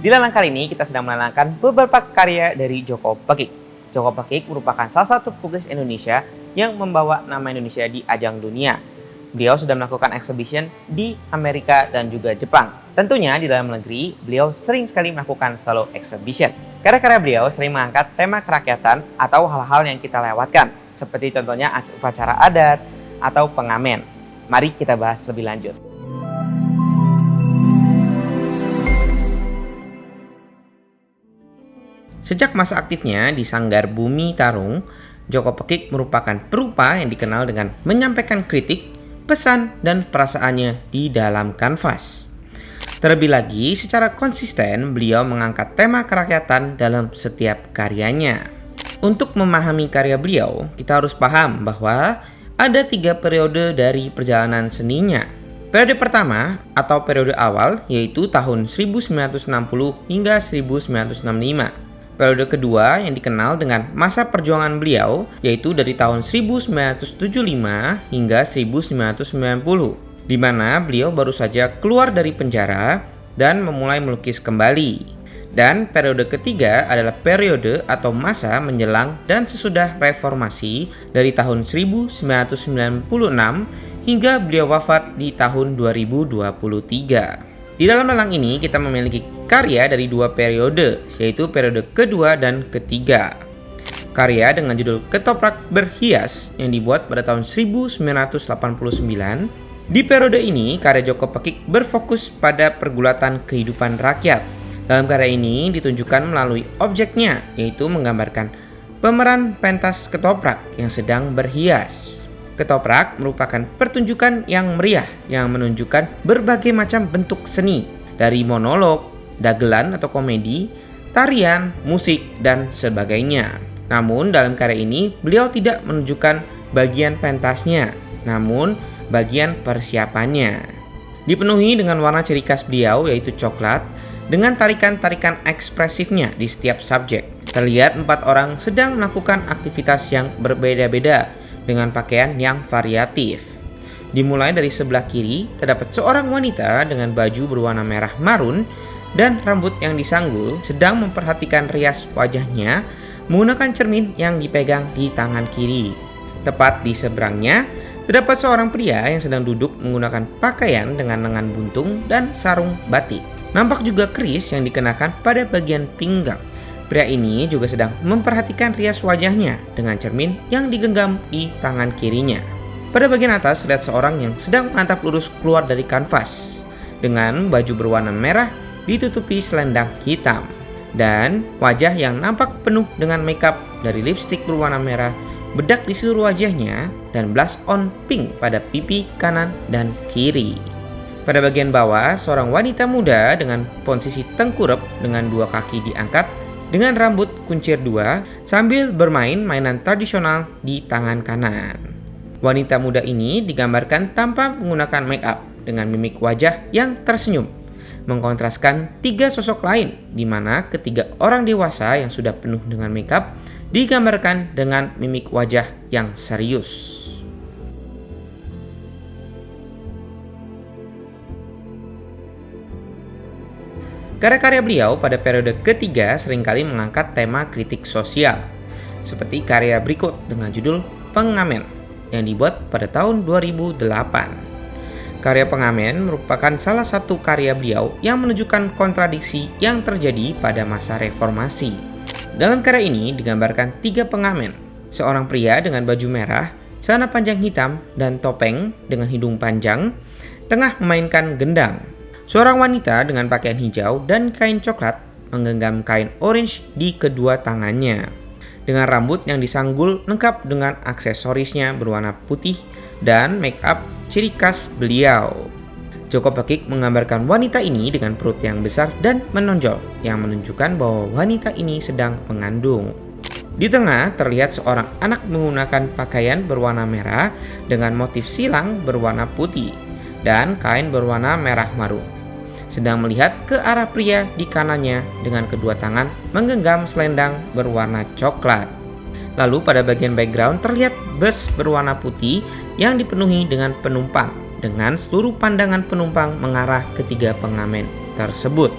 Di lelang kali ini kita sedang melelangkan beberapa karya dari Joko Pekik. Joko Pekik merupakan salah satu pelukis Indonesia yang membawa nama Indonesia di ajang dunia. Beliau sudah melakukan exhibition di Amerika dan juga Jepang. Tentunya di dalam negeri, beliau sering sekali melakukan solo exhibition. Karya-karya beliau sering mengangkat tema kerakyatan atau hal-hal yang kita lewatkan, seperti contohnya upacara adat atau pengamen. Mari kita bahas lebih lanjut. Sejak masa aktifnya di Sanggar Bumi Tarung, Joko Pekik merupakan perupa yang dikenal dengan menyampaikan kritik, pesan, dan perasaannya di dalam kanvas. Terlebih lagi, secara konsisten beliau mengangkat tema kerakyatan dalam setiap karyanya. Untuk memahami karya beliau, kita harus paham bahwa ada 3 periode dari perjalanan seninya. Periode pertama atau periode awal yaitu tahun 1960 hingga 1965. Periode kedua yang dikenal dengan masa perjuangan beliau yaitu dari tahun 1975 hingga 1990, di mana beliau baru saja keluar dari penjara dan memulai melukis kembali. Dan periode ketiga adalah periode atau masa menjelang dan sesudah reformasi dari tahun 1996 hingga beliau wafat di tahun 2023. Di dalam lelang ini kita memiliki karya dari 2 periode, yaitu periode kedua dan ketiga. Karya dengan judul Ketoprak Berhias yang dibuat pada tahun 1989. Di periode ini, karya Joko Pekik berfokus pada pergulatan kehidupan rakyat. Dalam karya ini ditunjukkan melalui objeknya, yaitu menggambarkan pemeran pentas ketoprak yang sedang berhias. Ketoprak merupakan pertunjukan yang meriah yang menunjukkan berbagai macam bentuk seni, dari monolog, dagelan atau komedi, tarian, musik, dan sebagainya. Namun dalam karya ini beliau tidak menunjukkan bagian pentasnya, namun bagian persiapannya. Dipenuhi dengan warna ciri khas beliau yaitu coklat, dengan tarikan-tarikan ekspresifnya di setiap subjek. Terlihat 4 orang sedang melakukan aktivitas yang berbeda-beda dengan pakaian yang variatif. Dimulai dari sebelah kiri, terdapat seorang wanita dengan baju berwarna merah marun dan rambut yang disanggul sedang memperhatikan rias wajahnya menggunakan cermin yang dipegang di tangan kiri. Tepat di seberangnya, terdapat seorang pria yang sedang duduk menggunakan pakaian dengan lengan buntung dan sarung batik. Nampak juga keris yang dikenakan pada bagian pinggang. Pria ini juga sedang memperhatikan rias wajahnya dengan cermin yang digenggam di tangan kirinya. Pada bagian atas terlihat seorang yang sedang menatap lurus keluar dari kanvas dengan baju berwarna merah ditutupi selendang hitam dan wajah yang nampak penuh dengan makeup dari lipstik berwarna merah, bedak di seluruh wajahnya, dan blush on pink pada pipi kanan dan kiri. Pada bagian bawah, seorang wanita muda dengan posisi tengkurap dengan 2 kaki diangkat dengan rambut kuncir 2 sambil bermain mainan tradisional di tangan kanan. Wanita muda ini digambarkan tanpa menggunakan make up dengan mimik wajah yang tersenyum, mengkontraskan 3 sosok lain di mana ketiga orang dewasa yang sudah penuh dengan make up digambarkan dengan mimik wajah yang serius. Karya-karya beliau pada periode ketiga seringkali mengangkat tema kritik sosial, seperti karya berikut dengan judul Pengamen yang dibuat pada tahun 2008. Karya Pengamen merupakan salah satu karya beliau yang menunjukkan kontradiksi yang terjadi pada masa reformasi. Dalam karya ini digambarkan 3 pengamen, seorang pria dengan baju merah, celana panjang hitam, dan topeng dengan hidung panjang, tengah memainkan gendang. Seorang wanita dengan pakaian hijau dan kain coklat menggenggam kain orange di kedua tangannya, dengan rambut yang disanggul lengkap dengan aksesorisnya berwarna putih dan make up ciri khas beliau. Joko Pekik menggambarkan wanita ini dengan perut yang besar dan menonjol, yang menunjukkan bahwa wanita ini sedang mengandung. Di tengah terlihat seorang anak menggunakan pakaian berwarna merah dengan motif silang berwarna putih dan kain berwarna merah marun, sedang melihat ke arah pria di kanannya dengan kedua tangan menggenggam selendang berwarna coklat. Lalu pada bagian background terlihat bus berwarna putih yang dipenuhi dengan penumpang, dengan seluruh pandangan penumpang mengarah ke 3 pengamen tersebut.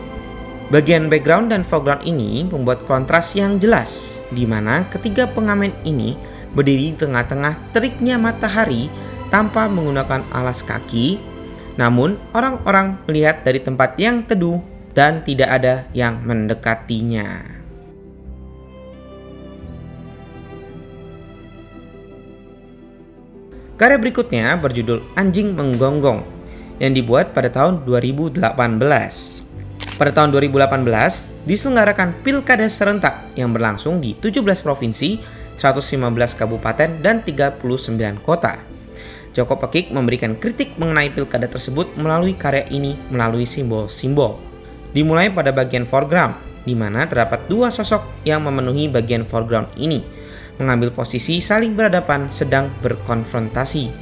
Bagian background dan foreground ini membuat kontras yang jelas, di mana ketiga pengamen ini berdiri di tengah-tengah teriknya matahari tanpa menggunakan alas kaki. Namun, orang-orang melihat dari tempat yang teduh dan tidak ada yang mendekatinya. Karya berikutnya berjudul Anjing Menggonggong yang dibuat pada tahun 2018. Pada tahun 2018 diselenggarakan pilkada serentak yang berlangsung di 17 provinsi, 115 kabupaten, dan 39 kota. Joko Pekik memberikan kritik mengenai pilkada tersebut melalui karya ini melalui simbol-simbol. Dimulai pada bagian foreground, di mana terdapat dua sosok yang memenuhi bagian foreground ini, mengambil posisi saling berhadapan sedang berkonfrontasi.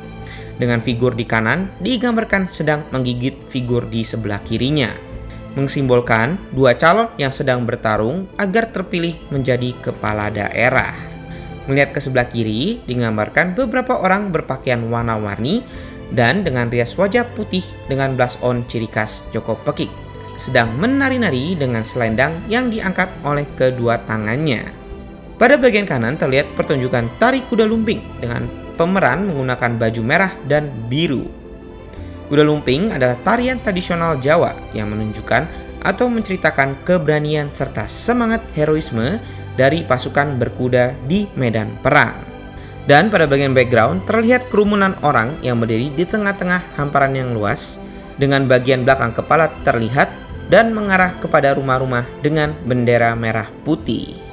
Dengan figur di kanan digambarkan sedang menggigit figur di sebelah kirinya, mensimbolkan dua calon yang sedang bertarung agar terpilih menjadi kepala daerah. Melihat ke sebelah kiri digambarkan beberapa orang berpakaian warna-warni dan dengan rias wajah putih dengan blush on ciri khas Joko Pekik, sedang menari-nari dengan selendang yang diangkat oleh kedua tangannya. Pada bagian kanan terlihat pertunjukan tari kuda lumping dengan pemeran menggunakan baju merah dan biru. Kuda lumping adalah tarian tradisional Jawa yang menunjukkan atau menceritakan keberanian serta semangat heroisme dari pasukan berkuda di medan perang. Dan pada bagian background terlihat kerumunan orang yang berdiri di tengah-tengah hamparan yang luas dengan bagian belakang kepala terlihat dan mengarah kepada rumah-rumah dengan bendera merah putih.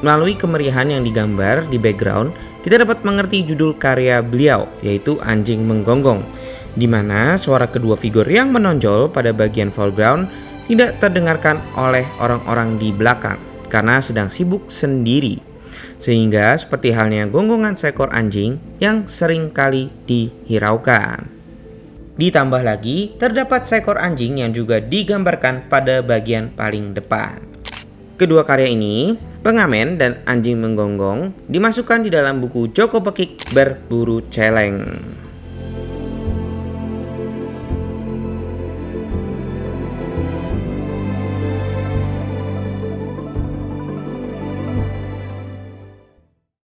Melalui kemeriahan yang digambar di background, kita dapat mengerti judul karya beliau, yaitu Anjing Menggonggong, di mana suara kedua figur yang menonjol pada bagian foreground tidak terdengarkan oleh orang-orang di belakang karena sedang sibuk sendiri, sehingga seperti halnya gonggongan seekor anjing yang sering kali dihiraukan. Ditambah lagi, terdapat seekor anjing yang juga digambarkan pada bagian paling depan. Kedua karya ini, Pengamen dan Anjing Menggonggong, dimasukkan di dalam buku Joko Pekik Berburu Celeng.